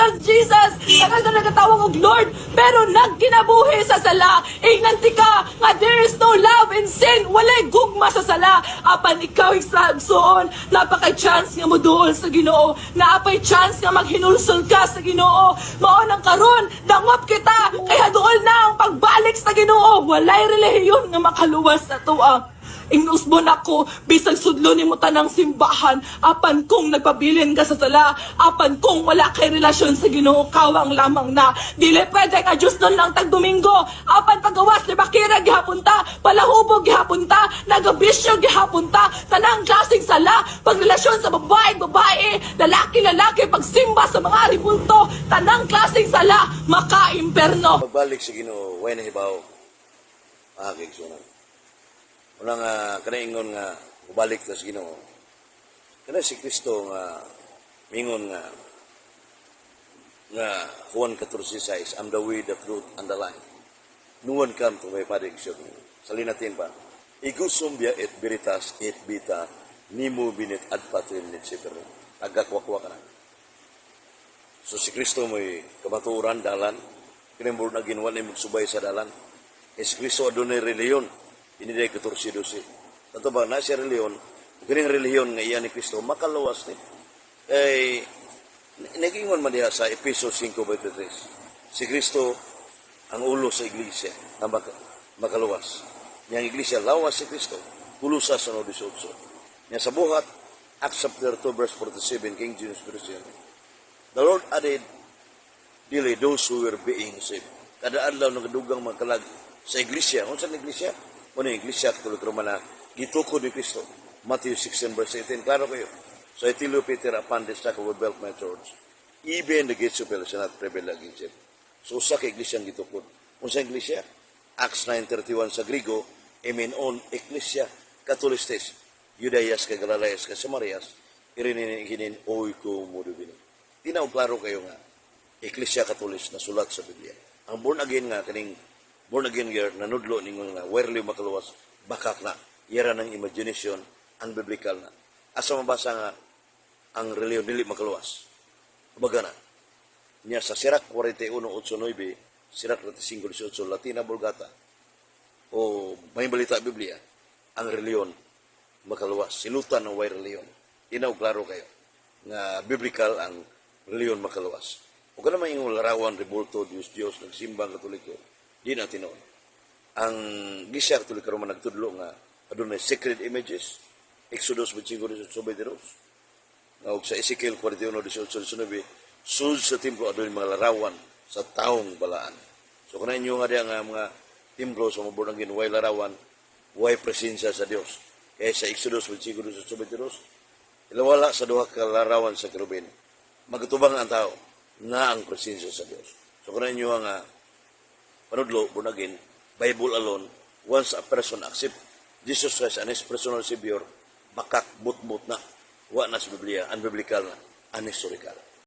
Jesus, Jesus, tagal na nagatawag og Lord, pero nagkinabuhi sa sala. Inganti ka, nga there is no love in sin, walay gugma sa sala. Apan ikaw igsuon, napaka-chance nga mo doon sa Ginoo, naapay chance nga maghinulsol ka sa Ginoo. Mao nang karon, dangop kita, kaya doon na ang pagbalik sa Ginoo. Walay relihiyon nga makaluwas sa tuwa. Inusbon ako, bisag sudlo ni mo tanang simbahan, apan kung nagpabilin ka sa sala, apan kung wala kay relasyon sa Ginoo, kawang lamang na. Dili pwede ka Diyos nun lang tag Domingo, apan pagawas, libakira gihapunta, palahubog gihapunta, nagabisyo gihapunta, tanang klaseng sala, pagrelasyon sa babae, lalaki, pagsimba sa mga ribulto, tanang klaseng sala, maka-imperno. Pagbalik sa Ginoo, way nahibaw, sunan. Unang kanaingon nga balik ta sa Ginoo. Kana si Kristo nga mingon nga Juan 14:6, I'm the way, the truth, and the life. No one come to my Father except me. Salinatin pa. Igusum bia et veritas et vita nimo binit ad patrem nit seper. Agakwakwa ka na. So si Kristo mo'y kamaturan dalan. Kinembor na ginawa na magsubay sa dalan. Si Kristo adunay reliyon. Ini dia 14:12. Tato ba na siya reliyon, ganing reliyon nga iyan ni Kristo makaluwas ni. Nagingon man diha sa Efesos 5:23. Si Kristo ang ulo sa iglesia na makaluwas. Yang iglesia lawas si Kristo, ulo sa sunod 18. Nya sa buhat Acts chapter 2 verse 47 King James Version. The Lord added daily those who were being saved. Kada adlaw nagadugang magkalag sa iglesia. Unsa sa iglesia? Muna yung iglesia, katulad Romana, gitukod ni Kristo. Matthew 16 verse 18, klaro kayo. So I tell you, Peter, upon this rock I will build my church. Even the gates of hell shall not prevail against it. So sa ka-iglesia ang gitukod. Unsa iglesia? Acts 9:31 sa Grigo, emenon iglesia katolistes, Judayas ka Galileas ka Samarias, irininin oy ko mudubini. Tinaw klaro kayo nga, iglesia katolis na sulat sa Biblia. Ang born again nga, kaning born again year, nanudlo ningon nga, wirely makaluwas, bakak na, yara ng imagination, unbiblical na. Asa mabasa nga, ang reliyon dili makaluwas. Kumbaga na, niya sa Sirach 41:8-9, Sirach 35:18, Latina Vulgata, o may balita Biblia, ang reliyon makaluwas. Silutan ng way reliyon. Inaw, klaro kayo, nga biblical ang reliyon makaluwas. O ka naman yung larawan, rebulto, Diyos, nagsimbang katoliko, di na tinoon. Ang gisya katolik Roma nagtudlo nga adunay sacred images. Exodus 25:22. Nga sa Ezekiel 41:18-19, sul sa templo adunay mga larawan sa taong balaan. So kana inyo nga diya nga mga templo sa mabor ng way larawan, way presensya sa Dios. Kaya sa Exodus 25:22, ilawala sa duha ka larawan sa kerubin. Magtubang ang tao na ang presensya sa Dios. So kana inyo nga panudlo, born again, Bible alone, once a person accept Jesus Christ and His personal Savior, bakak, but na, wa na sa Biblia, unbiblical na, unhistorical.